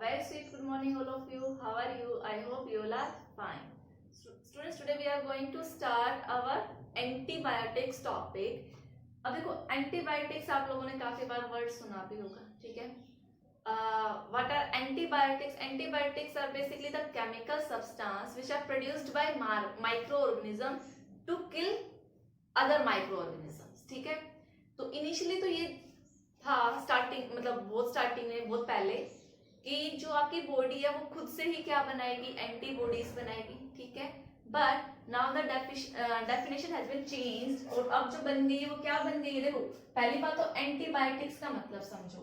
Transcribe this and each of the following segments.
very sweet good morning all of you. How are you? I hope you all are fine. Students, today we are going to start our antibiotics topic. अब देखो antibiotics आप लोगों ने काफी बार word सुना भी होगा, ठीक है. What are antibiotics? Antibiotics are basically the chemical substance which are produced by microorganism to kill other microorganisms. ठीक है. तो इनिशियली तो ये था स्टार्टिंग, मतलब बहुत स्टार्टिंग में, बहुत पहले, कि जो आपकी बॉडी है वो खुद से ही क्या बनाएगी, एंटीबॉडीज बनाएगी. ठीक है. But now the definition has been changed, और अब जो बन गई है वो क्या बन गई है. देखो, पहली बात तो एंटीबायोटिक्स का मतलब समझो.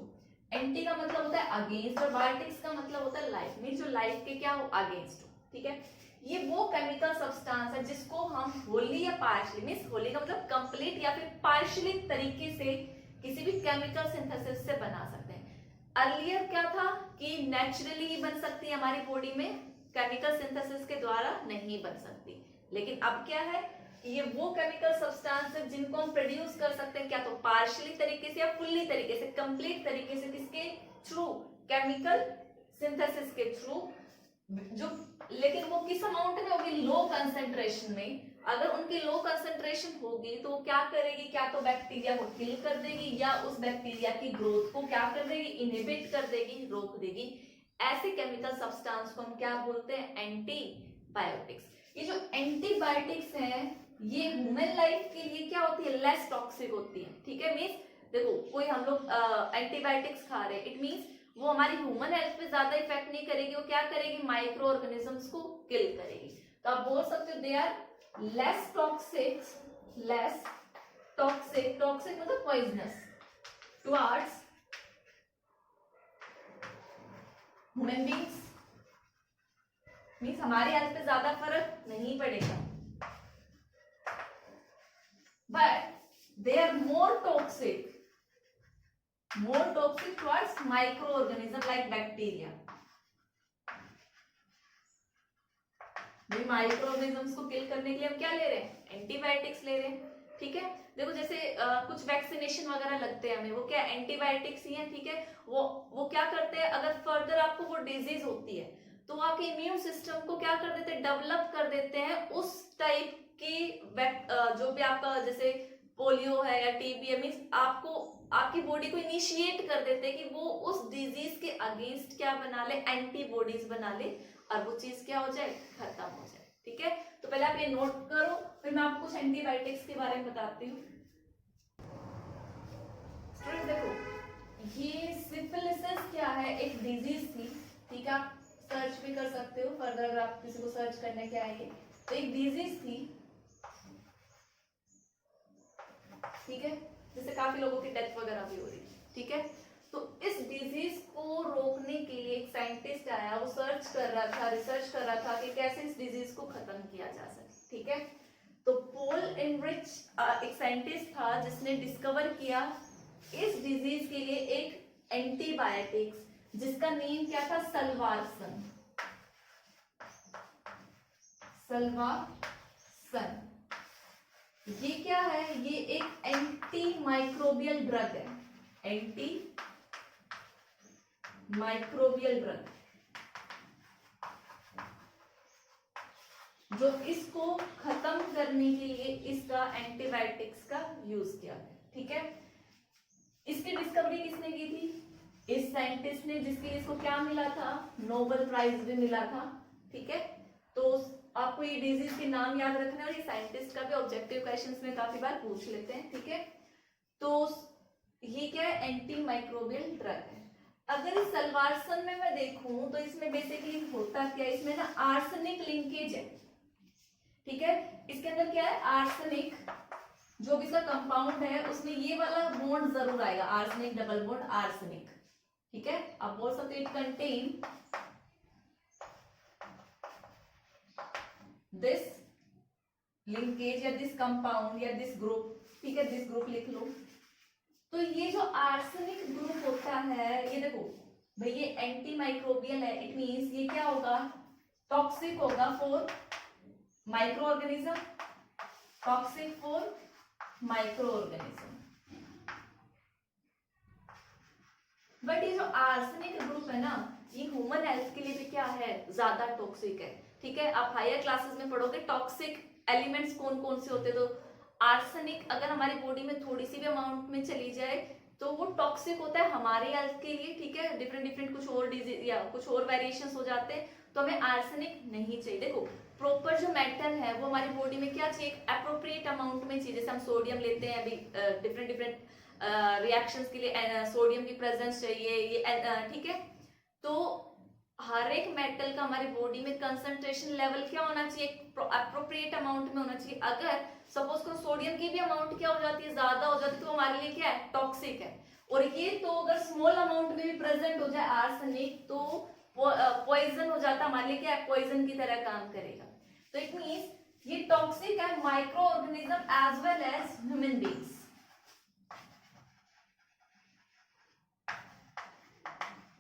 एंटी का मतलब होता है अगेंस्ट, और बायोटिक्स का मतलब होता है लाइफ. मीन जो लाइफ के क्या हो, अगेंस्ट हो. ठीक है. ये वो केमिकल सब्सटेंस है जिसको हम होली या पार्शली, मीन्स होली का मतलब कंप्लीट या फिर पार्शली तरीके से किसी भी केमिकल सिंथेसिस से बना सकते हैं. अर्लियर क्या था कि नेचुरली ही बन सकती है हमारी बॉडी में, केमिकल सिंथेसिस के द्वारा नहीं बन सकती. लेकिन अब क्या है, ये वो केमिकल सब्सटेंस है जिनको हम प्रोड्यूस कर सकते हैं, क्या तो पार्शियली तरीके से या फुल्ली तरीके से, कंप्लीट तरीके से. किसके थ्रू? केमिकल सिंथेसिस के थ्रू. जो लेकिन वो किस अमाउंट में होगी? लो कंसेंट्रेशन में. अगर उनकी लो कंसेंट्रेशन होगी तो क्या करेगी, क्या तो बैक्टीरिया को किल कर देगी, या उस बैक्टीरिया की ग्रोथ को क्या कर देगी, इनहिबिट कर देगी, रोक देगी. ऐसे केमिकल सब्सटेंस को हम क्या बोलते हैं? एंटीबायोटिक्स. ये जो एंटीबायोटिक्स है ये ह्यूमन लाइफ के लिए क्या होती है? लेस टॉक्सिक होती है. ठीक है. मीन्स देखो, कोई हम लोग एंटीबायोटिक्स खा रहे हैं, इट मीन्स वो हमारी ह्यूमन हेल्थ पे ज्यादा इफेक्ट नहीं करेगी. वो क्या करेगी? माइक्रो ऑर्गेनिजम्स को किल करेगी. तो आप बोल सकते हो they are less toxic. Toxic मतलब poisonous towards human beings. Means हमारी हेल्थ पे ज्यादा फर्क नहीं पड़ेगा. But they are more toxic towards microorganism like bacteria. Microorganisms को किल करने के लिए हम क्या ले रहे हैं? एंटीबायोटिक्स ले रहे हैं. ठीक है. देखो, जैसे कुछ वैक्सीनेशन वगैरह लगते हैं हमें, वो क्या एंटीबायोटिक्स ही है. ठीक है. वो क्या करते हैं, अगर फर्दर आपको वो डिजीज होती है तो आपके इम्यून सिस्टम को क्या कर देते हैं? डेवलप कर देते हैं उस टाइप की जो भी आपका, जैसे पोलियो है या टीबी है, मीन्स आपकी बॉडी को इनिशिएट कर देते हैं कि वो उस डिजीज के अगेंस्ट क्या बना ले, एंटीबॉडीज बना ले, और वो चीज क्या हो जाए? खत्म हो जाए. ठीक है. तो पहले आप ये नोट करो, फिर मैं आपको कुछ एंटीबायोटिक्स के बारे में बताती हूँ. स्टूडेंट देखो, ये सिफिलिसिस क्या है? एक डिजीज थी. ठीक है. आप सर्च भी कर सकते हो फर्दर अगर आप किसी को सर्च करने के आएंगे. तो एक डिजीज थी. ठीक है. जिससे काफी लोगों की डेथ वगैरह भी हो रही है. ठीक है. तो इस डिजीज को रोकने के लिए एक साइंटिस्ट आया, वो रिसर्च कर रहा था कि कैसे इस डिजीज को खत्म किया जा सके. ठीक है. तो पॉल एनरिच एक साइंटिस्ट था जिसने डिस्कवर किया इस डिजीज के लिए एक एंटीबायोटिक्स जिसका नेम क्या था? सल्वारसन. ये क्या है? ये एक एंटी माइक्रोबियल ड्रग है. एंटी माइक्रोबियल ड्रग जो इसको खत्म करने के लिए इसका एंटीबायोटिक्स का यूज किया है. ठीक है. इसकी डिस्कवरी किसने की थी? इस साइंटिस्ट ने, जिसके इसको क्या मिला था? नोबेल प्राइज भी मिला था. ठीक है. तो आपको ये डिजीज के नाम याद रखना है, और ये साइंटिस्ट का भी ऑब्जेक्टिव क्वेश्चंस में काफी बार पूछ लेते हैं. ठीक है. तो ये क्या है? एंटी माइक्रोबियल ड्रग है. अगर इस सल्वारसन में मैं देखूं तो इसमें बेसिकली होता क्या है? इसमें ना आर्सेनिक लिंकेज है. ठीक है. इसके अंदर क्या है? आर्सेनिक, जो भी इसका कंपाउंड है उसमें ये वाला बॉन्ड जरूर आएगा, आर्सेनिक डबल बॉन्ड आर्सेनिक. ठीक है. आप बोल सकते हो इट कंटेन दिस लिंकेज या दिस कंपाउंड या दिस ग्रुप. ठीक है. दिस ग्रुप लिख लो. तो ये जो आर्सेनिक ग्रुप होता है, ये देखो भाई, ये एंटी माइक्रोबियल है. इट मींस ये क्या होगा? टॉक्सिक होगा for micro organism. Toxic for micro organism. But ये जो आर्सेनिक ग्रुप है ना, ये ह्यूमन हेल्थ के लिए भी क्या है, ज्यादा टॉक्सिक है। ठीक है, आप हायर क्लासेस में पढ़ोगे टॉक्सिक एलिमेंट्स कौन कौन से होते हैं। तो आर्सेनिक अगर हमारी बॉडी में थोड़ी सी भी अमाउंट में चली जाए तो वो टॉक्सिक होता है हमारे हेल्थ के लिए। ठीक है, डिफरेंट डिफरेंट कुछ और डिजीज या कुछ और वेरिएशंस हो जाते हैं, तो हमें आर्सेनिक नहीं चाहिए। देखो प्रॉपर जो मेटल है वो हमारी बॉडी में क्या चाहिए, अप्रोप्रिएट अमाउंट में चाहिए। जैसे हम सोडियम लेते हैं अभी डिफरेंट डिफरेंट रिएक्शंस के लिए सोडियम की प्रेजेंस चाहिए ये, ठीक है। तो हर एक मेटल का हमारी बॉडी में कंसंट्रेशन लेवल क्या होना चाहिए, अप्रोप्रिएट अमाउंट में होना चाहिए। अगर सपोज को सोडियम की भी अमाउंट क्या हो जाती है, ज्यादा हो जाती है, तो हमारे लिए क्या है, टॉक्सिक है। और ये तो अगर स्मॉल अमाउंट में भी प्रेजेंट हो जाए आर्सेनिक तो पॉइजन हो जाता है हमारे लिए, क्या है, पॉइजन की तरह काम करेगा। तो इट मींस ये टॉक्सिक है micro organism as well as human beings.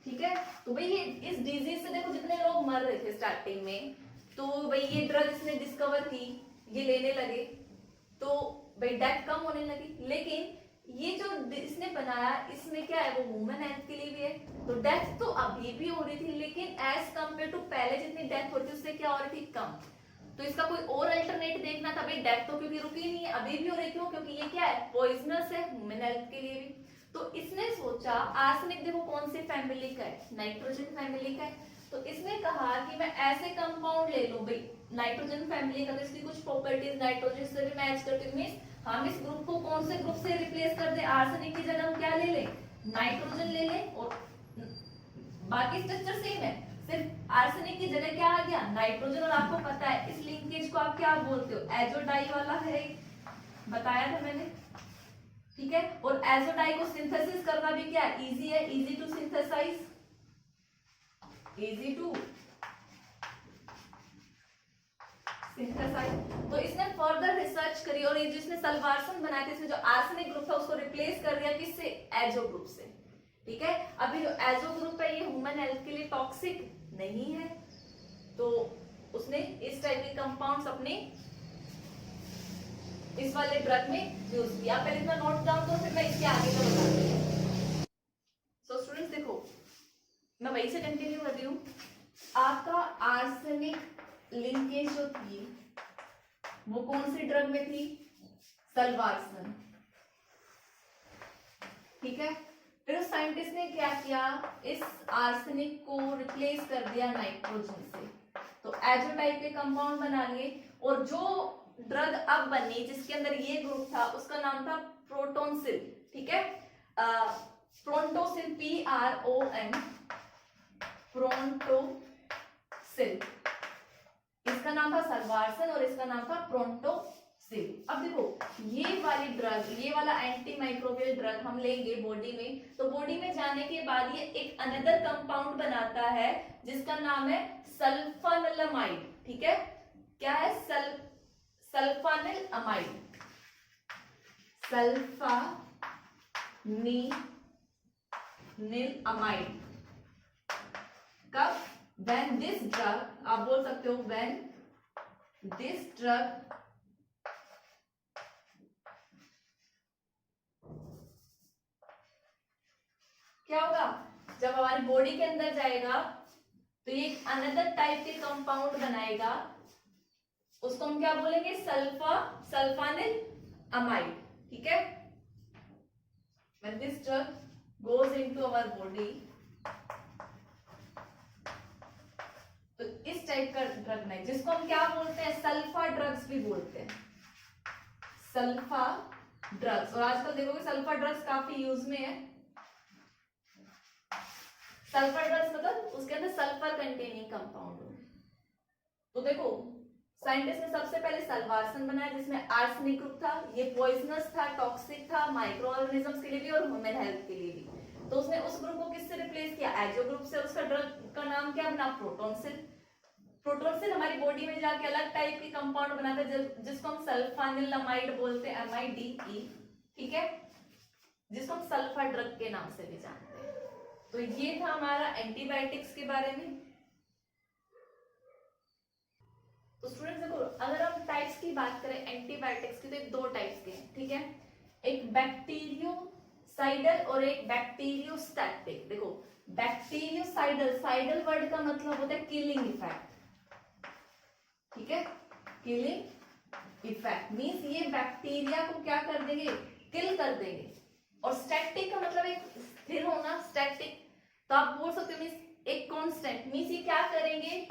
ठीक है, तो भाई ये इस डिजीज से देखो जितने लोग मर रहे थे स्टार्टिंग में, तो भाई ये ड्रग इसने डिस्कवर की, ये लेने लगे, तो भाई डेथ कम होने लगी। लेकिन ये जो इसने बनाया इसमें क्या है, वो ह्यूमन हेल्थ के लिए भी है। तो डेथ तो अभी भी हो रही थी, लेकिन एज कम्पेयर टू पहले जितनी डेथ होती थी उससे क्या हो रही थी, कम। तो इसका कोई और अल्टरनेट देखना था। भाई डेथ तो क्योंकि रुकी नहीं है, अभी भी हो रही, क्यों, क्योंकि ये क्या है, पॉइजनस है ह्यूमन हेल्थ के लिए भी। तो इसने सोचा आर्सेनिक देखो कौन सी फैमिली का है, नाइट्रोजन फैमिली का है। तो इसने कहा कि मैं ऐसे कंपाउंड ले लूं, भाई नाइट्रोजन फैमिली का, तो इसकी कुछ प्रॉपर्टीज नाइट्रोजन से भी मैच करती है। मींस हम इस ग्रुप को कौन से ग्रुप से रिप्लेस कर दे, आर्सेनिक की जगह हम क्या ले लें, नाइट्रोजन ले लें, और बाकी स्ट्रक्चर सेम है, सिर्फ आर्सेनिक की जगह क्या आ गया, नाइट्रोजन। और आपको पता है इस लिंकेज को आप क्या बोलते हो, एजोडाई वाला है, बताया था मैंने। ठीक है, और एजोडाई को सिंथेसिस करना भी क्या इजी है, easy to synthesise, easy to synthesise. तो इसने फर्दर रिसर्च करी और ये जिसने सल्वारसन बनाए थे, इसमें जो आर्सेनिक ग्रुप था उसको रिप्लेस कर दिया किससे, एजो ग्रुप से। ठीक है, अभी जो एजो ग्रुप है ये ह्यूमन हेल्थ के लिए टॉक्सिक नहीं है, तो उसने इस टाइप के कंपाउंड्स अपने इस वाले ड्रग में यूज किया। पहले इतना नोट डाउन तो फिर मैं इसके आगे का बताती हूँ। सो स्टूडेंट्स देखो मैं वही से कंटिन्यू कर रही हूँ। आपका आर्सेनिक लिंकेज जो थी वो कौन सी ड्रग में थी, सल्वारसन। ठीक है, फिर उस साइंटिस्ट ने क्या किया, इस आर्सेनिक को रिप्लेस कर दिया नाइट्रोजन से, तो एजो टाइप के कंपाउंड बना लिए। और जो ड्रग अब बनी जिसके अंदर ये ग्रुप था उसका नाम था प्रोटोनसिल। ठीक है, प्रोटोसिल, PRON, प्रोटोसिल, इसका नाम था सल्वारसन और इसका नाम था प्रोटोसिल। अब देखो ये वाली ड्रग, ये वाला एंटी माइक्रोबियल ड्रग हम लेंगे बॉडी में, तो बॉडी में जाने के बाद ये एक अनदर कंपाउंड बनाता है जिसका नाम है सल्फानिलमाइड। ठीक है, क्या है, सल्फानिल अमाइड, सल्फानिल अमाइड। कब, when this drug, आप बोल सकते हो when this drug क्या होगा, जब हमारी बॉडी के अंदर जाएगा तो ये अनदर टाइप के कंपाउंड बनाएगा, उसको हम क्या बोलेंगे, सल्फानिल अमाइड। ठीक है, when this drug goes into our body, तो इस टाइप का ड्रग नहीं, जिसको हम क्या बोलते हैं, सल्फा ड्रग्स भी बोलते हैं, सल्फा ड्रग्स। और आजकल देखोगे सल्फा ड्रग्स काफी यूज में है। सल्फर ड्रग्स मतलब उसके अंदर सल्फर कंटेनिंग कंपाउंड हो। तो देखो साइंटिस्ट ने सबसे पहले सल्वारसन बनाया जिसमें आर्सेनिक ग्रुप था, ये पॉइजनस था, टॉक्सिक था माइक्रो ऑर्गेनिजम्स के लिए भी और ह्यूमन हेल्थ के लिए भी। तो उसने उस ग्रुप को किससे रिप्लेस किया, एजो ग्रुप से। उसका ड्रग का नाम क्या बना, प्रोटोनसिल। प्रोटोनसिल हमारी बॉडी में जाके अलग टाइप के कंपाउंड बनाता है जिसको हम सल्फानिलमाइड बोलते हैं, MIDE। ठीक है, जिसको हम सल्फा ड्रग के नाम से भी जानते हैं। तो ये था हमारा एंटीबायोटिक्स के बारे में। तो स्टूडेंट्स देखो अगर हम टाइप्स की बात करें एंटीबायोटिक्स की, तो एक दो टाइप्स के हैं। ठीक है, एक बैक्टीरियोसाइडल और एक बैक्टीरियोस्टैटिक। देखो बैक्टीरियोसाइडल, साइडल वर्ड का मतलब होता है किलिंग इफेक्ट, ठीक है, किलिंग इफेक्ट मींस ये बैक्टीरिया को क्या कर देंगे, किल कर देंगे। और स्टैटिक का मतलब एक स्थिर होना, स्टैटिक, तो आप बोल सकते हो मींस एक कांस्टेंट, मींस ये क्या करेंगे,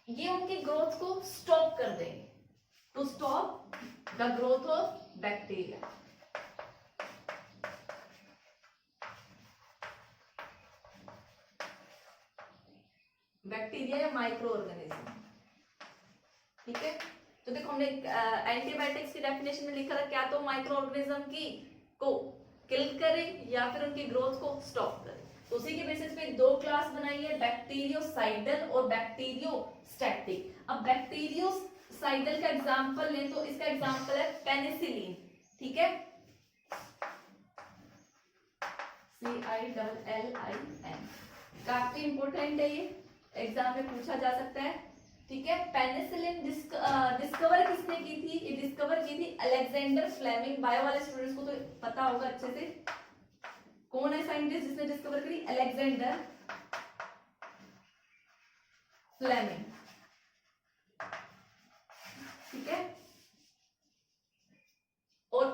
ये उनकी ग्रोथ को स्टॉप कर देंगे, to stop the growth of bacteria. Bacteria या माइक्रो ऑर्गेनिज्म, ठीक है। तो देखो हमने एंटीबायोटिक्स की डेफिनेशन में लिखा था क्या तो माइक्रो ऑर्गेनिज्म की को किल करे या फिर उनकी ग्रोथ को स्टॉप करे। तो उसी के बेसिस पे दो क्लास बनाई है, बैक्टीरियोसाइडल और बैक्टीरियोस्टैटिक। अब बैक्टीरियोसाइडल का एग्जांपल लें तो इसका एग्जांपल है पेनिसिलिन, ठीक है, CILLIN, काफी इंपॉर्टेंट है, ये एग्जाम में पूछा जा सकता है, ठीक है। पेनिसिलिन डिस्कवर किसने की थी, ये डिस्कवर की थी अलेक्जेंडर फ्लेमिंग। बायो वाले स्टूडेंट्स को तो पता होगा अच्छे से, कौन है साइंटिस्ट जिसने डिस्कवर करी, अलेक्जेंडर फ्लेमिंग, ठीक है। और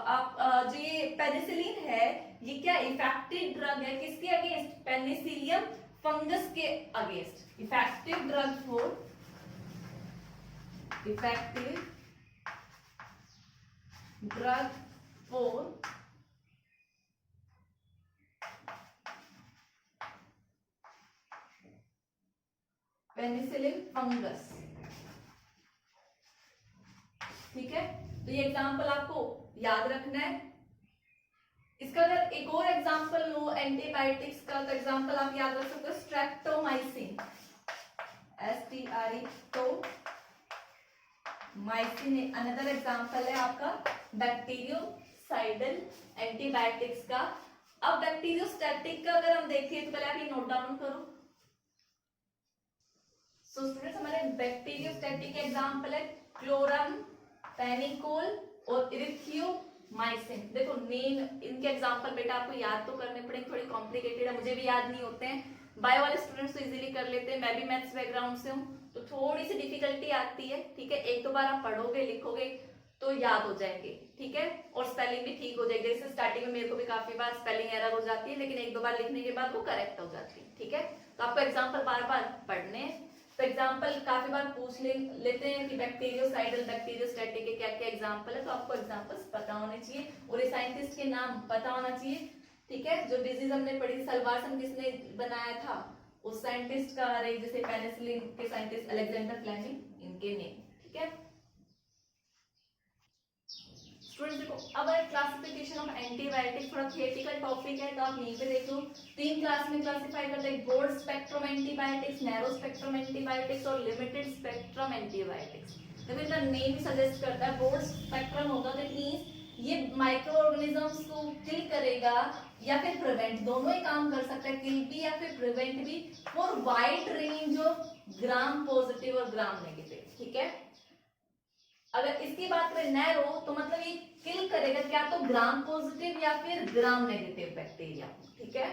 आप जो ये पेनिसिलिन है ये क्या इफेक्टिव ड्रग है किसके अगेंस्ट, पेनिसिलियम फंगस के against, effective drug for, effective drug for penicillin fungus, ठीक है। तो ये एग्जांपल आपको याद रखना है। इसका अगर एक और एग्जांपल लो एंटीबायोटिक्स का, तो एग्जांपल आप याद रख सकते हो स्ट्रेप्टोमाइसिन, स्ट्रेप्टोमाइसिन अनदर एग्जांपल है आपका बैक्टीरियोसाइडल एंटीबायोटिक्स का। अब बैक्टीरियोस्टैटिक का अगर हम देखें तो पहले आप ये नोट डाउन करो। सो स्टूडेंट्स हमारे बैक्टीरियोस्टैटिक एग्जांपल है क्लोरम पेनिकोल और इरिथ्रोमाइसिन। देखो नेम इनके एग्जांपल बेटा आपको याद तो करने पड़ेंगे, थोड़ी कॉम्प्लिकेटेड है, मुझे भी याद नहीं होते हैं, बायो वाले स्टूडेंट्स तो इजीली कर लेते हैं, मैं भी मैथ्स बैकग्राउंड से हूँ तो थोड़ी सी डिफिकल्टी आती है, ठीक है। एक दो बार आप पढ़ोगे लिखोगे तो याद हो जाएंगे, ठीक है, और स्पेलिंग भी ठीक हो जाएगी। जैसे स्टार्टिंग में मेरे को भी काफी बार स्पेलिंग एरर हो जाती है, लेकिन एक दो बार लिखने के बाद वो करेक्ट हो जाती है, ठीक है। तो आपको एग्जाम्पल बार बार पढ़ने हैं। तो एग्जाम्पल काफी बार पूछ लेते हैं कि बैक्टीरियोसाइडल बैक्टीरियोस्टैटिक के क्या क्या एग्जाम्पल है, तो आपको एग्जाम्पल्स पता होने चाहिए और ये साइंटिस्ट के नाम पता होना चाहिए, ठीक है। जो डिजीज हमने पढ़ी सलवारसन किसने बनाया था, उस साइंटिस्ट का, जैसे पेनिसिलिन के साइंटिस्ट अलेक्जेंडर फ्लेमिंग, इनके नेम, ठीक है। स्टूडेंट्स देखो अब क्लासिफिकेशन ऑफ एंटीबायोटिक थोड़ा थियोरेटिकल टॉपिक है, तो आप यहीं पे देख लो। तीन क्लास में क्लासिफाई करते हैं, broad spectrum antibiotics, narrow spectrum antibiotics और लिमिटेड स्पेक्ट्रम एंटीबायोटिक्स। देखो इनका नेम ही सजेस्ट करता है, ब्रॉड स्पेक्ट्रम होगा दैट मींस ये माइक्रो ऑर्गेनिजम्स को किल करेगा या फिर प्रिवेंट, दोनों ही काम कर सकता है, किल भी या फिर प्रिवेंट भी, for wide range of gram positive और ग्राम नेगेटिव, ठीक है। अगर इसकी बात करें नैरो, तो मतलब ये किल करेगा क्या तो ग्राम पॉजिटिव या फिर ग्राम नेगेटिव बैक्टीरिया, ठीक है।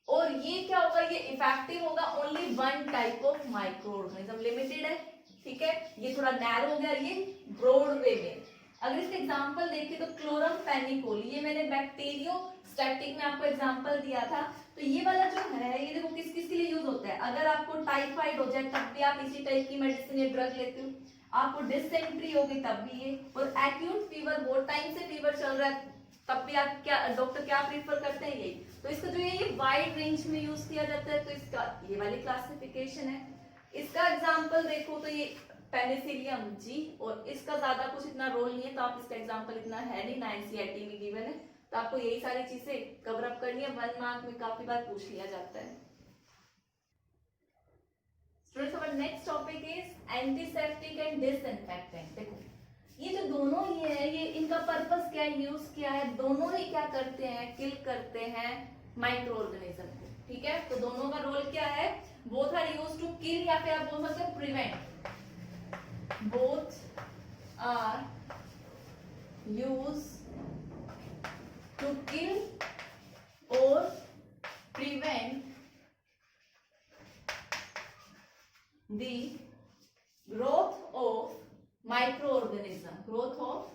और ये क्या होगा, ये इफेक्टिव होगा only one type of micro organism, limited है, ठीक है। ये थोड़ा नैरो हो गया, ये ब्रॉड वे में। अगर इसके एग्जांपल देखें तो क्लोरम पेनिकोल, ये मैंने बैक्टीरियोस्टैटिक में आपको एग्जांपल दिया था। तो ये वाला जो है ये देखो किस किस के लिए यूज होता है, अगर आपको टाइफाइड हो जाए तब भी आप इसी टाइप की मेडिसिन या ड्रग लेते हो, आपको डिसेंट्री होगी तब भी ये, और एक्यूट फीवर, बहुत टाइम से फीवर चल रहा है तब भी आप क्या डॉक्टर क्या प्रीफर करते हैं, यही। तो इसका जो ये वाइड रेंज में यूज किया जाता है, तो इसका ये वाली क्लासिफिकेशन है। इसका एग्जांपल देखो तो ये पेनिसिलियम जी, और इसका ज्यादा कुछ इतना रोल नहीं है, तो आप इसका एग्जांपल इतना है नहीं, ना एनसीईआरटी में गिवन है, तो आपको यही सारी चीजें कवर अप करनी है, 1 मार्क में काफी बार पूछ लिया जाता है। स्टूडेंट्स हमारा next topic is antiseptic and disinfectant. देखो ये जो दोनों ही है, ये इनका पर्पस क्या है, यूज क्या है, दोनों ही क्या करते हैं, किल करते हैं माइक्रो ऑर्गेनिज्म को, ठीक है। तो दोनों का रोल क्या है, both are used to kill या फिर आप बोल सकते हैं prevent, both are used to kill or the growth of microorganism, growth of,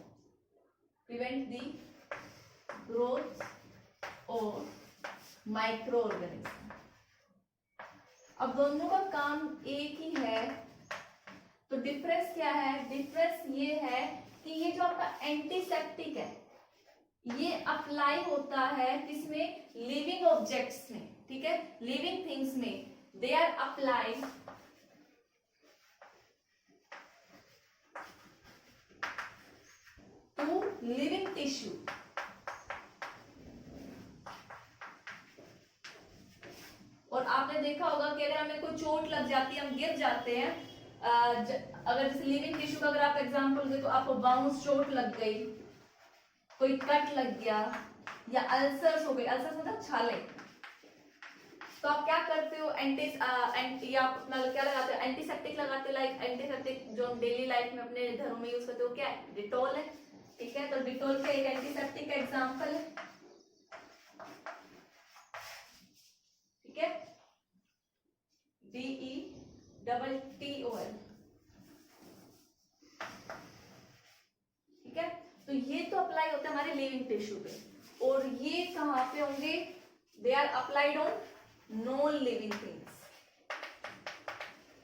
prevent the growth of microorganism। अब दोनों का काम एक ही है, तो डिफरेंस क्या है? डिफरेंस ये है कि ये जो आपका एंटीसेप्टिक है ये अप्लाई होता है किसमें? लिविंग ऑब्जेक्ट्स में, ठीक है, लिविंग थिंग्स में। They are applied to living tissue. और आपने देखा होगा कि अगर हमें कोई चोट लग जाती है, हम गिर जाते हैं, अगर जैसे लिविंग टिश्यू का अगर आप एग्जांपल दे तो आपको बाउंस चोट लग गई, कोई कट लग गया या अल्सर्स हो गए, अल्सर्स मतलब छाले, तो आप क्या करते हो? या अपना क्या लगाते हो? एंटीसेप्टिक लगाते हो। लाइक एंटीसेप्टिक जो हम डेली लाइफ में अपने घरों में यूज करते हो क्या है? डिटॉल है, ठीक है। तो डिटॉल का एक एंटीसेप्टिक का एग्जांपल है, ठीक है, DETTOL, ठीक है। तो ये तो अप्लाई होता है हमारे लिविंग टिश्यू पे, और ये कहाँ पे होंगे? They are applied on non living things.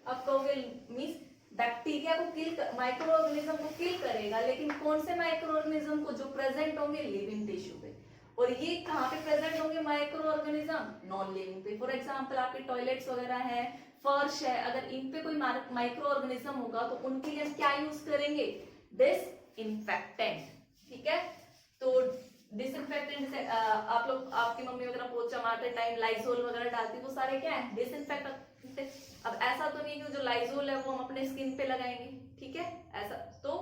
अब कहोगे मींस बैक्टीरिया को किल, माइक्रो ऑर्गेनिज्म को किल करेगा, लेकिन कौन से माइक्रो ऑर्गेनिज्म को? जो प्रेजेंट होंगे लिविंग टिश्यू पे। और ये कहाँ पे प्रेजेंट होंगे माइक्रो ऑर्गेनिज्म? नॉन लिविंग पे। फॉर एग्जांपल आपके टॉयलेट्स वगैरह है, फर्श है, अगर इन पे कोई माइक्रो ऑर्गेनिज्म होगा तो उनके लिए हम क्या यूज करेंगे? डिसइंफेक्टेंट, ठीक है। तो डिसइंफेक्टेंट जैसे आप लोग, आपकी मम्मी वगैरह पोछा मारते टाइम लाइजोल वगैरह डालती, वो सारे क्या है? डिसइंफेक्टेंट। अब ऐसा तो नहीं कि जो लाइजोल है वो हम अपने स्किन पे लगाएंगे, ठीक है, ऐसा तो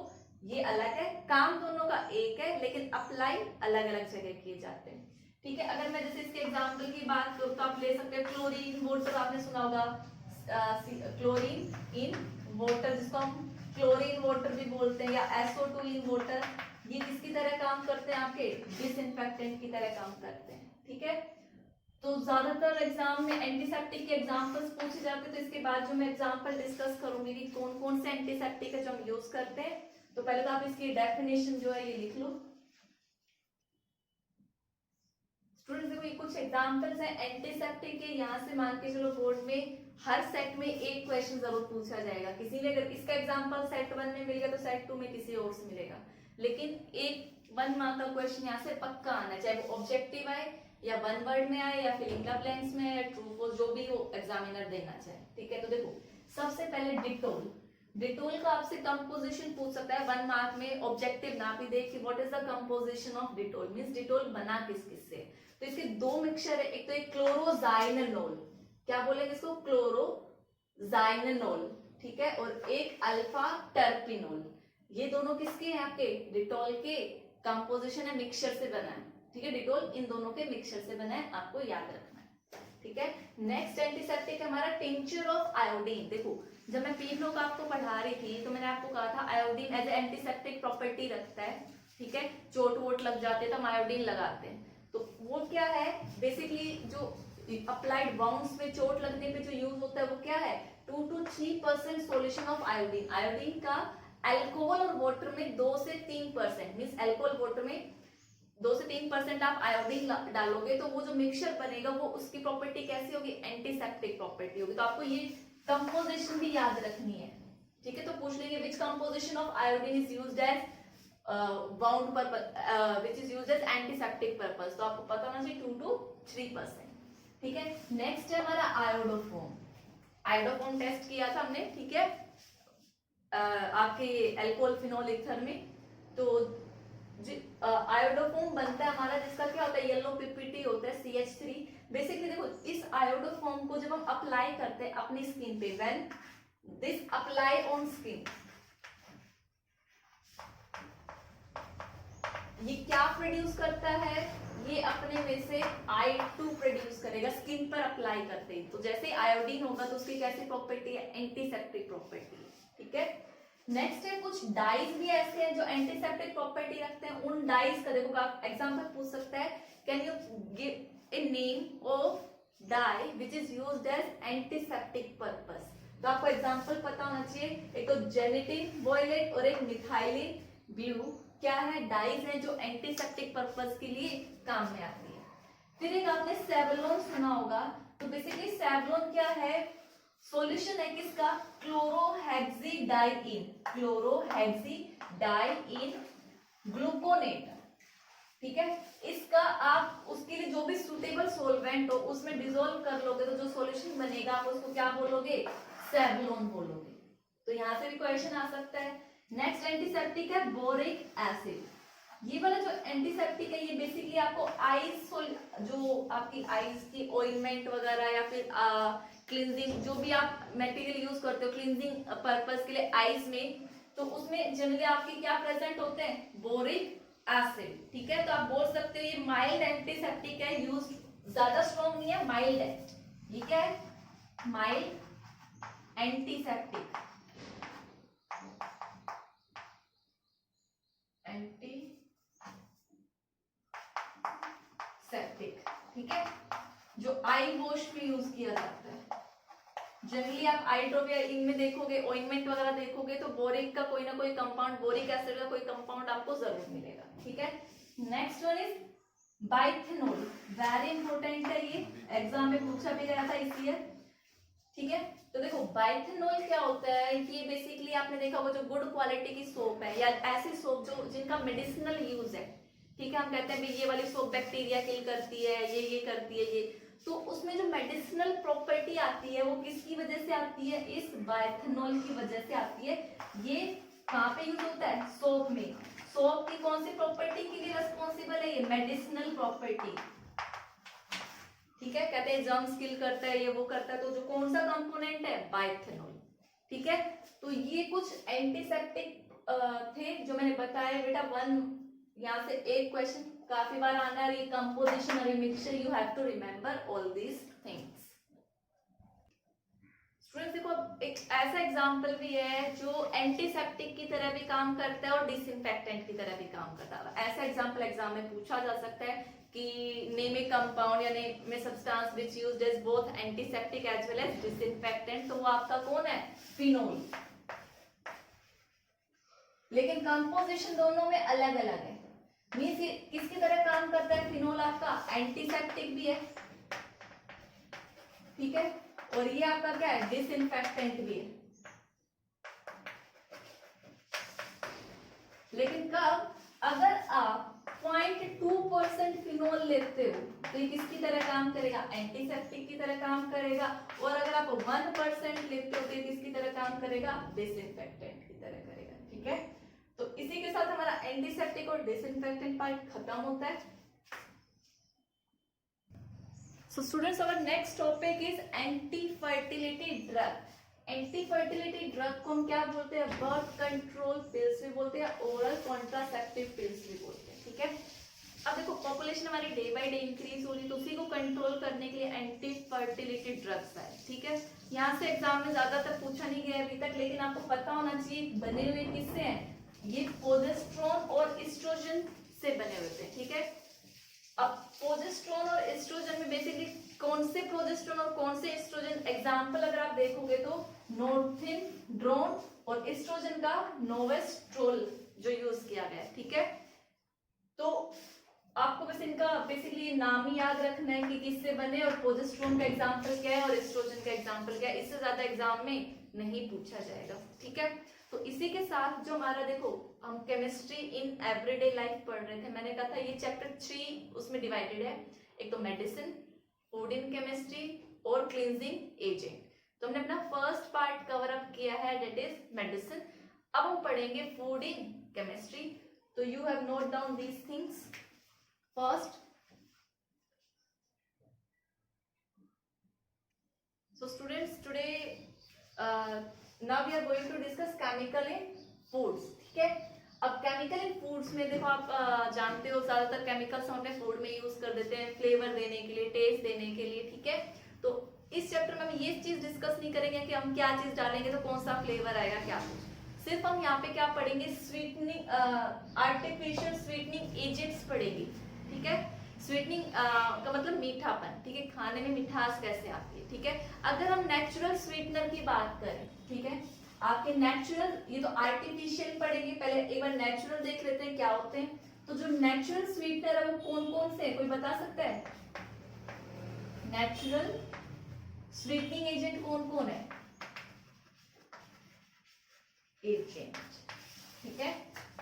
ये अलग है, काम दोनों का एक है, लेकिन अप्लाई अलग अलग जगह किए जाते हैं, ठीक है। अगर मैं जैसे इसके एग्जांपल की बात करूं तो आप ले सकते हैं क्लोरीन वाटर, आपने सुना होगा क्लोरीन इन वाटर, जिसको हम क्लोरीन वाटर भी बोलते हैं, या SO2 इन वाटर। ये किसकी तरह काम करते हैं? आपके डिसइंफेक्टेंट की तरह काम करते हैं, ठीक है। तो ज्यादातर एग्जाम में एंटीसेप्टिक के एग्जांपल्स पूछे जाते हैं, तो इसके बाद जो मैं एग्जांपल डिस्कस करूंगी कि कौन कौन से एंटीसेप्टिक है जो हम यूज करते हैं। तो पहले तो आप इसकी डेफिनेशन जो है ये लिख लो। स्टूडेंट्स देखो ये कुछ एग्जांपल्स हैं एंटीसेप्टिक के, यहाँ से मान के चलो बोर्ड में हर सेट में एक क्वेश्चन जरूर पूछा जाएगा। किसी ने अगर इसका एग्जांपल सेट 1 में मिल गया तो सेट 2 में किसी और से मिलेगा, लेकिन एक 1 मार्क का क्वेश्चन यहाँ से पक्का आना, चाहे वो ऑब्जेक्टिव आए या 1 वर्ड में आए या फिर इन द ब्लैंक्स में या ट्रू फॉल्स, जो भी वो एग्जामिनर देना चाहे, ठीक है। तो देखो सबसे पहले डिटोल, डिटोल का आपसे कंपोजिशन पूछ सकता है 1 मार्क में, ऑब्जेक्टिव ना भी देख कि what is the composition of Dettol, means Dettol बना किस किस से। तो इसके दो मिक्सचर है, एक तो एक क्लोरोजाइनोल, क्या बोलेंगे इसको? क्लोरोजाइनोल, ठीक है, और एक अल्फा टर्पिनोल। ये दोनों किसके हैं? आपके डिटोल के कंपोजिशन है, मिक्सचर से बना है, ठीक है। डिटोल इन दोनों के मिक्सचर से बना है, आपको याद रखना है, ठीक है। नेक्स्ट एंटीसेप्टिक है हमारा टिंचर ऑफ आयोडीन। देखो जब मैं पीनो का आपको पढ़ा रही थी तो मैंने आपको कहा था आयोडीन एज एंटीसेप्टिक प्रॉपर्टी रखता है, ठीक है। चोट वोट लग जाते तो हम आयोडीन लगाते हैं, तो वो क्या है? बेसिकली जो अप्लाइड बाउंड्स में चोट लगने पे जो यूज होता है वो क्या है? 2 to 3% solution of iodine. Iodine का अल्कोहल और वाटर में 2 से 3%, मींस अल्कोहल वाटर में 2 से 3% आप आयोडीन डालोगे तो वो जो मिक्सचर बनेगा वो उसकी प्रॉपर्टी कैसी होगी? एंटीसेप्टिक प्रॉपर्टी होगी। तो आपको ये कंपोजिशन भी याद रखनी है, ठीक है। तो पूछ लेंगे which composition of iodine is used as bound purpose, which is used as antiseptic purpose, तो आपको पता होना चाहिए 2 to 3%, ठीक है। नेक्स्ट है हमारा आयोडोफोम। आयोडोफोम टेस्ट किया था हमने, ठीक है, आपके एल्कोहल फिनोल ईथर में। तो आयोडोफोम बनता है हमारा, जिसका क्या होता है? येलो पीपीटी होता है, CH3। बेसिकली देखो इस आयोडोफोम को जब हम अप्लाई करते हैं अपनी स्किन पे, when this apply on skin, ये क्या प्रोड्यूस करता है? ये अपने में से I2 प्रोड्यूस करेगा स्किन पर अप्लाई करते ही। तो जैसे आयोडीन होगा तो उसकी कैसी प्रॉपर्टी है? एंटीसेप्टिक प्रॉपर्टी, ठीक है। नेक्स्ट है कुछ डाइज भी ऐसे हैं जो एंटीसेप्टिक प्रॉपर्टी रखते हैं। उन डाइज का देखो आप एग्जांपल पूछ सकता है, can you give a name of dye which is used as antiseptic purpose. तो तो आपको एग्जांपल पता होना चाहिए, एक तो जेनेटिन वॉयलेट और एक मिथाइलिन ब्लू क्या है, डाइज है जो एंटीसेप्टिक पर्पस के लिए काम में आती है। फिर एक आपने सेवलोन सुना होगा, तो बेसिकली सेवलोन क्या है, सॉल्यूशन है किसका, क्लोरोहेक्सिडाइइन, क्लोरोहेक्सिडाइइन ग्लूकोनेट, ठीक है। इसका आप उसके लिए जो भी सुटेबल सॉल्वेंट हो उसमें डिसॉल्व कर लोगे तो जो सॉल्यूशन बनेगा आप उसको क्या बोलोगे, सेवलोन बोलोगे। तो यहाँ से भी क्वेश्चन आ सकता है। नेक्स्ट एंटीसेप्टिक है बोरिक एसिड। ये वाला जो एंटीसेप्टिक है ये बेसिकली आपको आईज, जो आपकी आईज की ऑइंटमेंट वगैरह या फिर क्लींजिंग जो भी आप मटेरियल यूज करते हो क्लींजिंग पर्पस के लिए आईज में, तो उसमें जनरली आपके क्या प्रेजेंट होते हैं, बोरिक एसिड, ठीक है। तो आप बोल सकते हो ये माइल्ड एंटीसेप्टिक है, यूज ज्यादा स्ट्रॉन्ग नहीं है, माइल्ड है। ये क्या है, माइल्ड एंटीसेप्टिक, एंटीसेप्टिक, ठीक है, जो आई वॉश में यूज किया जाता है। जनरली आप आई ड्रॉप या इनमें देखोगे, ऑइंटमेंट वगैरह देखोगे तो बोरिक का कोई ना कोई कंपाउंड, बोरिक एसिड का कोई कंपाउंड आपको जरूर मिलेगा, ठीक है। Next one is bithionol, very important है, ये एग्जाम में पूछा भी गया था इस ईयर, ठीक है। तो देखो बाइथेनॉल क्या होता है, ये बेसिकली आपने देखा होगा जो गुड क्वालिटी की सोप है या ऐसी सोप जो जिनका मेडिसिनल यूज है, ठीक है। हम कहते हैं ये वाली सोप बैक्टीरिया किल करती है, ये करती है, ये, तो उसमें जो मेडिसिनल प्रॉपर्टी आती है वो किसकी वजह से आती है, इस बाइथेनॉल की वजह से आती है। ये कहाँ पे यूज होता है, सोप में। सोप की कौन सी प्रॉपर्टी के लिए रेस्पॉन्सिबल है, ये मेडिसिनल प्रॉपर्टी, ठीक है। कहते हैं जर्म्स किल करता है, ये वो करता है, तो जो कौन सा कंपोनेंट है, बाइथेनॉल, ठीक है। तो ये कुछ एंटीसेप्टिक थे जो मैंने बताया बेटा। यहाँ से एक क्वेश्चन काफी बार आना है, कंपोजिशन और mixture, you have to remember all these things. Students देखो एक ऐसा एग्जांपल भी है जो एंटीसेप्टिक की तरह भी काम करता है और डिसइंफेक्टेंट की तरह भी काम करता है। ऐसा एग्जांपल एग्जाम में पूछा जा सकता है कि नेम ए कंपाउंड या name a substance which used as both antiseptic as well as disinfectant, तो वो आपका कौन है, फिनोल। लेकिन कंपोजिशन दोनों में अलग अलग है। मींस ये किसकी तरह काम करता है, फिनोल आपका एंटीसेप्टिक भी है, ठीक है, और ये आपका क्या है, डिसइंफेक्टेंट भी है। लेकिन कब, अगर आप 0.2% फिनोल लेते हो तो ये किसकी तरह काम करेगा, एंटीसेप्टिक की तरह काम करेगा। और अगर आप 1% लेते हो तो ये किसकी तरह काम करेगा, डिसइंफेक्टेंट की तरह करेगा, ठीक है। तो इसी के साथ हमारा एंटीसेप्टिक और डिसइंफेक्टेंट पार्ट खत्म होता है। So students, our next topic is anti-fertility drug. Anti-fertility drug को हम क्या बोलते हैं, बर्थ कंट्रोल पिल्स भी बोलते हैं, ओरल कॉन्ट्रासेप्टिव पिल्स भी बोलते हैं, ठीक है। अब देखो पॉपुलेशन हमारी डे बाय डे इंक्रीज हो रही है, तो उसी को कंट्रोल करने के लिए एंटी-फर्टिलिटी ड्रग्स है, ठीक है। यहाँ से एग्जाम में ज्यादातर पूछा नहीं गया अभी तक, लेकिन आपको पता होना चाहिए बने हुए किससे हैं, ये प्रोजेस्टेरोन और एस्ट्रोजन से बने हुए थे, ठीक है। अब प्रोजेस्टेरोन और एस्ट्रोजन में बेसिकली कौन से प्रोजेस्टेरोन और कौन से एस्ट्रोजन, एग्जांपल अगर आप देखोगे तो नॉर्थिनड्रोन और एस्ट्रोजन का नोवेस्ट्रोल जो यूज किया गया है, ठीक है। तो आपको बस इनका बेसिकली नाम ही याद रखना है कि किससे बने और प्रोजेस्टेरोन का एग्जांपल क्या है और एस्ट्रोजन का एग्जांपल क्या है, इससे ज्यादा एग्जाम में नहीं पूछा जाएगा, ठीक है। तो इसी के साथ जो हमारा देखो हम केमिस्ट्री इन एवरीडे लाइफ पढ़ रहे थे, मैंने कहा था ये चैप्टर 3 उसमें डिवाइडेड है, एक तो मेडिसिन, फूड इन केमिस्ट्री और क्लींजिंग एजेंट। तो हमने अपना फर्स्ट पार्ट कवर अप किया है, दैट इज मेडिसिन। अब हम पढ़ेंगे फूड इन केमिस्ट्री, तो you have note down these things. First, so students today now we are going to discuss chemical in foods, ठीक है। अब केमिकल इन फूड्स में देखो आप जानते हो ज्यादातर केमिकल्स हम अपने फूड में यूज कर देते हैं फ्लेवर देने के लिए, टेस्ट देने के लिए, ठीक है। तो इस चैप्टर में हम ये चीज डिस्कस नहीं करेंगे कि हम क्या चीज डालेंगे तो कौन सा फ्लेवर आएगा, क्या कुछ। सिर्फ हम यहाँ पे क्या पढ़ेंगे, स्वीटनिंग, आर्टिफिशियल स्वीटनिंग एजेंट्स पढ़ेंगे, ठीक है। स्वीटनिंग का मतलब मीठापन, ठीक है, खाने में मिठास कैसे आती है, ठीक है। अगर हम नेचुरल स्वीटनर की बात करें, ठीक है, आपके नेचुरल, ये तो आर्टिफिशियल पढ़ेंगे, पहले एक बार नेचुरल देख लेते हैं क्या होते हैं। तो जो नेचुरल स्वीटनर है वो कौन कौन से, कोई बता सकता है? नेचुरल स्वीटनिंग एजेंट कौन कौन है? एजेंट, ठीक है।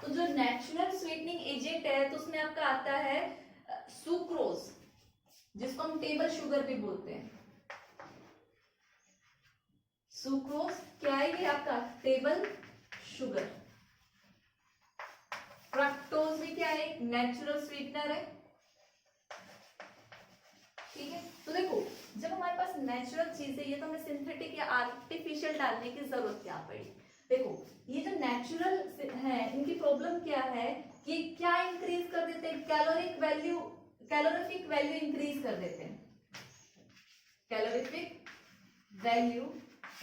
तो जो नेचुरल स्वीटनिंग एजेंट है तो उसमें आपका आता है सुक्रोज, जिसको हम टेबल शुगर भी बोलते हैं। सुक्रोज क्या है ये आपका? Table sugar. फ्रक्टोज भी क्या है? नेचुरल स्वीटनर है, ठीक है। तो देखो, जब हमारे पास नेचुरल चीज है, ये तो हमें सिंथेटिक या आर्टिफिशियल डालने की जरूरत क्या पड़ी? देखो, ये जो नेचुरल है इनकी प्रॉब्लम क्या है कि क्या इंक्रीज कर देते हैं? Caloric value, calorific value increase कर देते हैं, कैलोरिफिक वैल्यू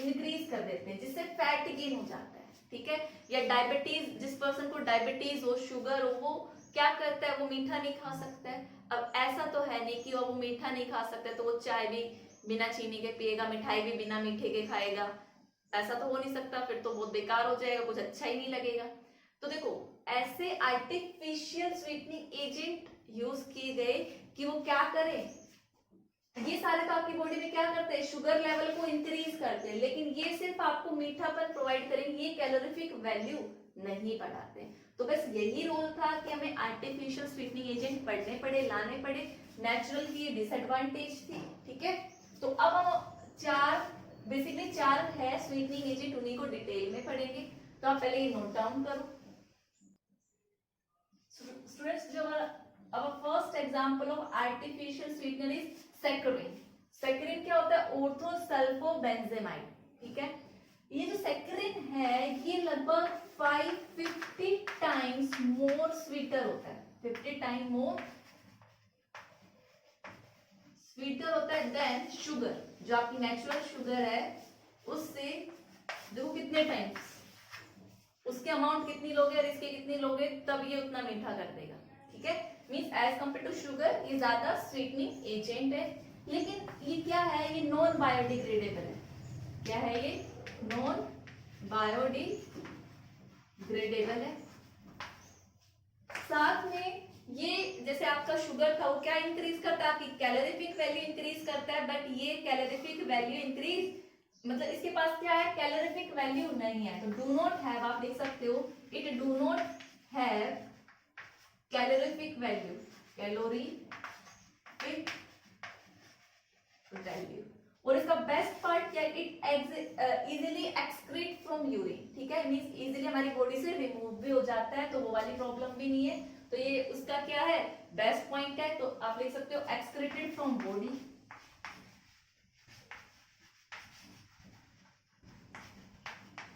इंक्रीज कर देते हैं, जिससे फैट गेन हो जाता है, ठीक है। या डायबिटीज, जिस पर्सन को डायबिटीज हो, शुगर हो, वो क्या करता है? वो मीठा नहीं खा सकता है। अब ऐसा तो है नहीं कि वो मीठा नहीं खा सकता है तो वो चाय भी बिना चीनी के पिएगा, मिठाई भी बिना मीठे के खाएगा, ऐसा तो हो नहीं सकता, फिर तो बहुत बेकार हो जाएगा, कुछ अच्छा ही नहीं लगेगा। तो देखो, ऐसे आर्टिफिशियल स्वीटनिंग एजेंट यूज किए गए कि वो क्या करें, ये सारे तो आपकी बॉडी में क्या करते हैं? शुगर लेवल को इंक्रीज करते हैं, लेकिन ये सिर्फ आपको मीठापन प्रोवाइड करेंगे, ये कैलोरीफिक वैल्यू नहीं बढ़ाते। तो बस यही रोल था कि हमें आर्टिफिशियल स्वीटनिंग एजेंट पढ़ने पड़े, लाने पड़े, नेचुरल की डिसएडवांटेज थी, ठीक है। तो अब हम बेसिकली चार है स्वीटनिंग एजेंट, उन्हीं को डिटेल में पढ़ेंगे। तो आप पहले ये नोट डाउन करो स्टूडेंट्स। जो अब first example of artificial sweetener is saccharin. Saccharin क्या होता है? ऑर्थोसल्फोबेंजेमाइड, ठीक है। ये जो सैकरिन है ये लगभग 550 टाइम्स मोर स्वीटर होता है, 50 टाइम मोर स्वीटर होता है देन शुगर, जो आपकी नेचुरल शुगर है उससे देखो कितने टाइम्स, उसके अमाउंट कितनी लोगे और इसके कितनी लोगे तब ये उतना मीठा कर देगा, ठीक है। Means as compare to sugar ये ज्यादा स्वीटनिंग एजेंट है, लेकिन ये क्या है? ये नॉन बायोडिग्रेडेबल है। क्या है ये? नॉन बायोडिग्रेडेबल है। साथ में ये जैसे आपका शुगर था वो क्या इंक्रीज करता है? आपकी कैलोरीफिक वैल्यू इंक्रीज करता है, बट ये कैलोरीफिक वैल्यू इंक्रीज मतलब इसके पास क्या है? कैलोरीफिक वैल्यू नहीं है, तो डू नॉट हैव, आप देख सकते हो, it do not have calorific value, calorific value. और इसका बेस्ट पार्ट क्या है? It easily excrete from urine, ठीक है, मींस इजीली हमारी बॉडी से रिमूव भी हो जाता है, तो वो वाली प्रॉब्लम भी नहीं है। तो ये उसका क्या है? बेस्ट पॉइंट है। तो आप लिख सकते हो एक्सक्रीटेड फ्रॉम बॉडी।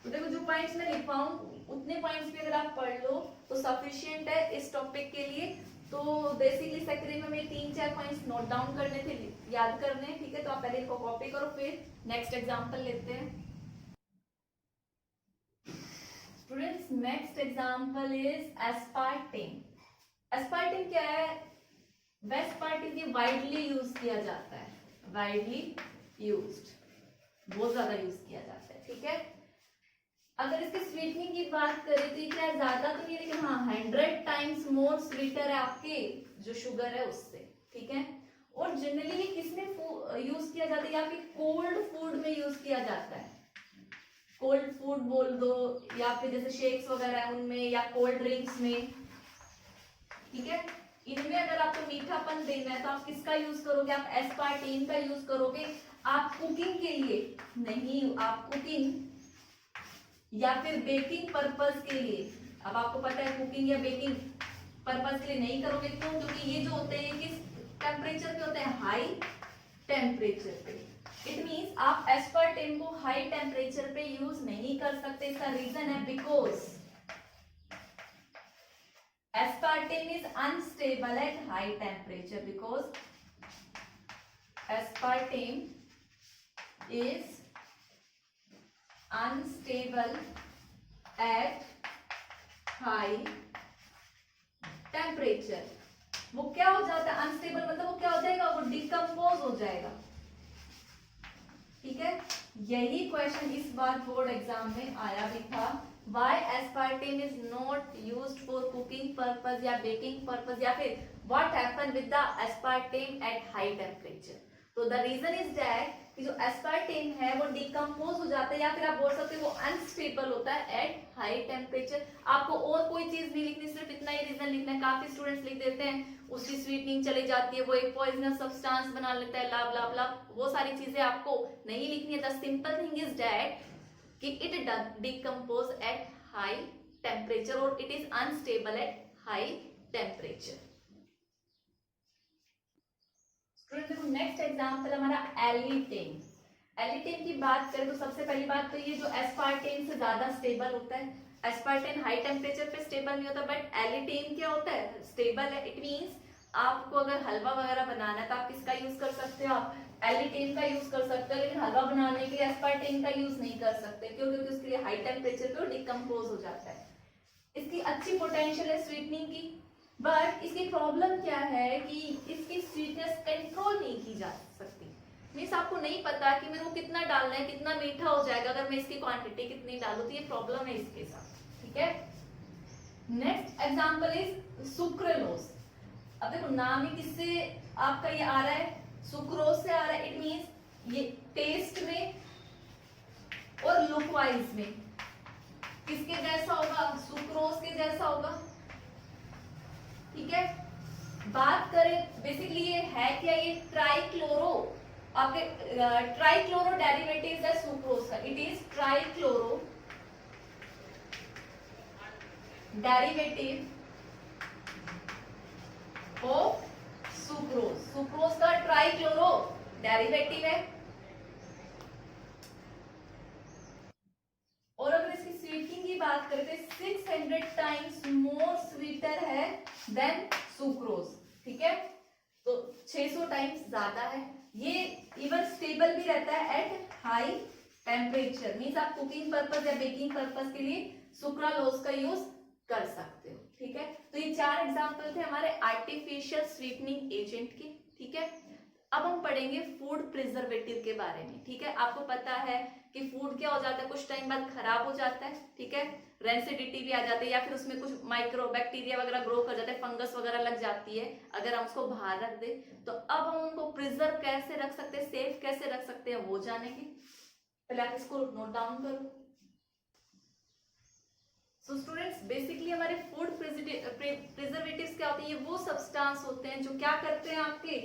तो देखो, जो पॉइंट्स मैं लिख पाऊं उतने पॉइंट्स भी अगर आप पढ़ लो तो सफिशिएंट है इस टॉपिक के लिए। तो बेसिकली सैकरिन में हमें 3-4 पॉइंट्स नोट डाउन करने थे, याद करने हैं, ठीक है। तो आप पहले इनको कॉपी करो, फिर नेक्स्ट एग्जांपल लेते हैं। Students, next example is aspartame. Aspartame क्या है? बेस्ट पार्ट इज ये वाइडली यूज किया जाता है, वाइडली यूज्ड, बहुत ज्यादा यूज किया जाता है, ठीक है। अगर इसके स्वीटनिंग की बात करें तो क्या ज्यादा तो नहीं, लेकिन हाँ 100 टाइम्स मोर स्वीटर है आपके जो शुगर है उससे, ठीक है। और जनरली ये किसमें यूज किया जाता है? या फिर कोल्ड फूड में यूज किया जाता है, कोल्ड फूड बोल दो, या फिर जैसे शेक्स वगैरह है उनमें, या कोल्ड ड्रिंक्स में, ठीक है। इनमें अगर आपको मीठापन देना है तो आप किसका यूज करोगे? आप एस्पार्टेम का यूज करोगे। आप कुकिंग के लिए नहीं, आप कुकिंग या फिर बेकिंग पर्पस के लिए, अब आपको पता है कुकिंग या बेकिंग पर्पस के लिए नहीं करोगे। क्यों? क्योंकि ये जो होते हैं किस टेम्परेचर पे होते हैं? हाई टेम्परेचर पे। इट मींस आप एस्पार्टेम को हाई टेम्परेचर पे यूज नहीं कर सकते। इसका रीजन है because aspartame is unstable at high temperature, because aspartame is unstable at high temperature, वो क्या हो जाता है, अनस्टेबल मतलब वो क्या हो जाएगा, वो डिकम्पोज हो जाएगा। ठीक है, यही क्वेश्चन इस बार बोर्ड एग्जाम में आया भी था। Why aspartame is not used for cooking purpose या baking purpose, या फिर what happen with the aspartame at high temperature। तो the reason is that कि जो एस्पार्टेम है वो डिकम्पोज हो जाता है, या फिर आप बोल सकते हो वो अनस्टेबल होता है एट हाई टेम्परेचर। आपको और कोई चीज नहीं लिखनी, सिर्फ इतना ही रीजन लिखना है। काफी स्टूडेंट्स लिख देते हैं उसकी स्वीटनिंग चली जाती है, वो एक पॉइजनस सब्सटेंस बना लेता है, ला ला ला, वो सारी चीजें आपको नहीं लिखनी है। The simple thing is that कि it decompose at high temperature और it is unstable at high temperature. देखो नेक्स्ट एग्जांपल हमारा एलिटेन। एलिटेन की बात करें तो सबसे पहली बात तो ये जो एस्पार्टेन से ज्यादा स्टेबल होता है। एस्पार्टेन हाई टेम्परेचर पे स्टेबल नहीं होता, बट एलिटेन क्या होता है, स्टेबल है। इट मींस आपको अगर हलवा वगैरह बनाना है तो आप किसका यूज कर सकते हो, आप एलिटेन का यूज कर सकते हो। लेकिन हलवा बनाने के लिए एस्पार्टेन का यूज नहीं कर सकते, क्यों, क्योंकि उसके लिए हाई टेम्परेचर पे डिकम्पोज हो जाता है। इसकी अच्छी पोटेंशियल है स्वीटनिंग की, बट इसकी प्रॉब्लम क्या है कि इसकी स्वीटनेस कंट्रोल नहीं की जा सकती। मीन्स आपको नहीं पता कि मेरे को कितना डालना है, कितना मीठा हो जाएगा अगर मैं इसकी क्वांटिटी कितनी डालूं, तो ये प्रॉब्लम है इसके साथ। ठीक है, नेक्स्ट एग्जांपल इज सुक्रोलोज। अब देखो नाम ही किससे आपका ये आ रहा है, सुक्रोज से आ रहा है। इट मीन्स ये टेस्ट में और लुक वाइज में किसके जैसा होगा, सुक्रोज के जैसा होगा। ठीक है, बात करें बेसिकली ये है क्या, ये ट्राइक्लोरो, आपके ट्राइक्लोरो डेरिवेटिव्स है सुक्रोज का। It is trichloro derivative of sucrose. Sucrose का ट्राइक्लोरो डेरिवेटिव है। और अगर इसकी स्वीटनिंग की बात करें तो 600 टाइम्स मोर स्वीटर है देन सुक्रोज। ठीक है, तो 600 टाइम्स ज्यादा है। ये इवन स्टेबल भी रहता है एट हाई टेम्परेचर। मींस आप कुकिंग पर्पस या बेकिंग पर्पस के लिए सुक्रालोज का यूज कर सकते हो। ठीक है, तो ये 4 एग्जांपल थे हमारे आर्टिफिशियल स्वीटनिंग एजेंट के। ठीक है, अब हम पढ़ेंगे फूड प्रिजर्वेटिव के बारे में। ठीक है, आपको पता है कि फूड क्या हो जाता है, कुछ टाइम बाद खराब हो जाता है। ठीक है, रेंसिडिटी भी आ जाती है, या फिर उसमें कुछ माइक्रो बैक्टीरिया वगैरह ग्रो कर जाते हैं, फंगस वगैरह लग जाती है अगर हम उसको बाहर रख दे। तो अब हम उनको प्रिजर्व कैसे रख सकते हैं, सेफ कैसे रख सकते हैं, वो जानेंगे। पहले आप इसको नोट डाउन करो। सो स्टूडेंट्स, बेसिकली हमारे फूड प्रिजर्वेटिव्स क्या होते हैं, ये वो सब्सटेंस होते हैं जो क्या करते हैं, आपके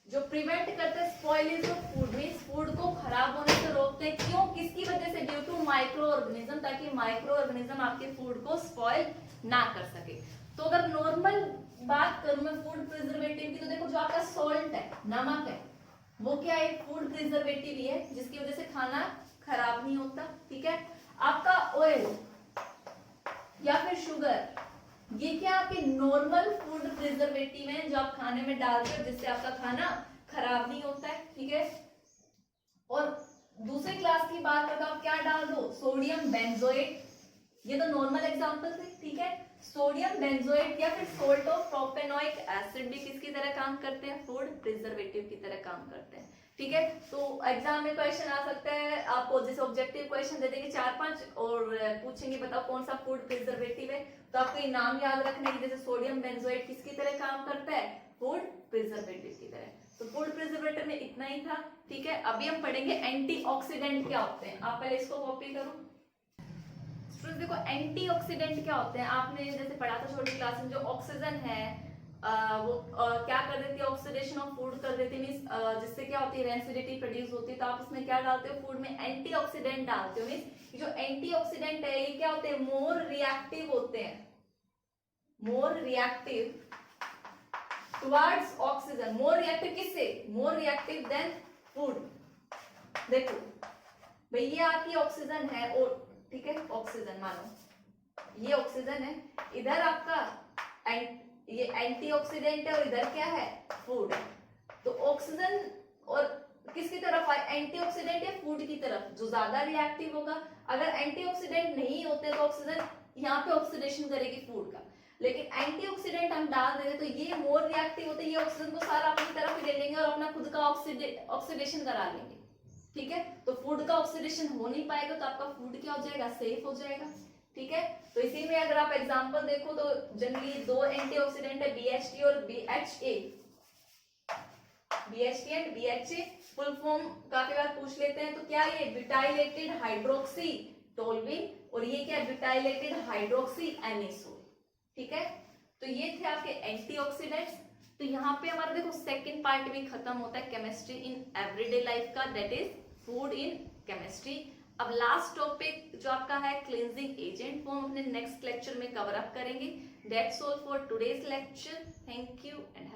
जो प्रिवेंट करते हैं spoilage of food, means food को खराब होने से रोकते हैं। क्यों, किसकी वजह से, ड्यू टू माइक्रो ऑर्गेनिज्म, ताकि माइक्रो ऑर्गेनिज्म आपके फूड को स्पॉइल ना कर सके। तो अगर नॉर्मल बात करूं मैं फूड प्रिजर्वेटिव की, तो देखो जो आपका सॉल्ट है, नमक है, वो क्या है, फूड प्रिजर्वेटिव ही है, जिसकी वजह से खाना खराब नहीं होता। ठीक है, आपका ऑयल या फिर शुगर, ये क्या आपके नॉर्मल फूड प्रिजर्वेटिव हैं जो आप खाने में डालते हो, जिससे आपका खाना खराब नहीं होता है। ठीक है, और दूसरे क्लास की बात करें तो आप क्या डाल दो, सोडियम बेंजोएट, ये तो नॉर्मल एग्जांपल थे। ठीक है, सोडियम बेंजोएट या फिर सोल्ट ऑफ प्रोपेनोइक एसिड भी किसकी तरह काम करते हैं, फूड प्रिजर्वेटिव की तरह काम करते हैं। ठीक है, तो एग्जाम में क्वेश्चन आ सकता है, आपको जैसे ऑब्जेक्टिव क्वेश्चन दे देंगे 4-5 और पूछेंगे बताओ कौन सा फूड प्रिजर्वेटिव है, तो आपको ये नाम याद रखना है कि जैसे सोडियम बेंजोएट किसकी तरह काम करता है, फूड प्रिजर्वेटिव की तरह। तो फूड प्रिजर्वेटिव में इतना ही था। ठीक है, अभी हम पढ़ेंगे एंटीऑक्सीडेंट क्या होते हैं। आप पहले इसको कॉपी करो। स्टूडेंट्स देखो एंटीऑक्सीडेंट क्या होते हैं, आपने जैसे पढ़ा था छोटी क्लास में, जो ऑक्सीजन है वो क्या कर देती है, ऑक्सीडेशन ऑफ फूड कर देती है। मींस जिससे क्या होती है, रेंसिडिटी प्रोड्यूस होती है। तो आप इसमें क्या डालते हो, फूड में एंटीऑक्सीडेंट डालते हो। मींस जो एंटीऑक्सीडेंट है ये क्या होते हैं, मोर रिएक्टिव होते हैं, more reactive towards oxygen. More reactive किससे, मोर रिएक्टिव देन फूड। देखो भाई ये आपकी ऑक्सीजन है, और ठीक है ऑक्सीजन, मानो ये ऑक्सीजन है, इधर आपका ये एंटीऑक्सीडेंट है और इधर क्या है, फूड है। तो ऑक्सीजन और किसकी तरफ आए, एंटीऑक्सीडेंट या फूड की तरफ, जो ज्यादा रिएक्टिव होगा। अगर एंटीऑक्सीडेंट नहीं होते तो ऑक्सीजन यहाँ पे ऑक्सीडेशन करेगी फूड का, लेकिन एंटीऑक्सीडेंट हम डाल देते तो ये मोर रिएक्टिव होते हैं, ये ऑक्सीजन को सारा अपनी तरफ ले लेंगे और अपना खुद का ऑक्सीडेशन करा लेंगे। ठीक है, तो फूड का ऑक्सीडेशन हो नहीं पाएगा तो आपका फूड क्या हो जाएगा, सेफ हो जाएगा। ठीक है, तो इसी में अगर आप एग्जांपल देखो तो जनरली दो एंटीऑक्सीडेंट है BHT और BHA। BHT and BHA full form काफी बार पूछ लेते हैं, तो क्या ये ब्यूटाइलेटेड हाइड्रोक्सी टोल्यूइन और ये क्या ब्यूटाइलेटेड हाइड्रोक्सी एनिसोल। ठीक है, तो ये थे आपके एंटीऑक्सीडेंट्स। तो यहाँ पे हमारा देखो सेकंड पार्ट भी खत्म होता है केमिस्ट्री इन एवरीडे लाइफ का, that is food in chemistry. अब लास्ट टॉपिक जो आपका है क्लींजिंग एजेंट, वो हम अपने नेक्स्ट लेक्चर में कवर अप करेंगे। That's all for today's lecture. Thank you and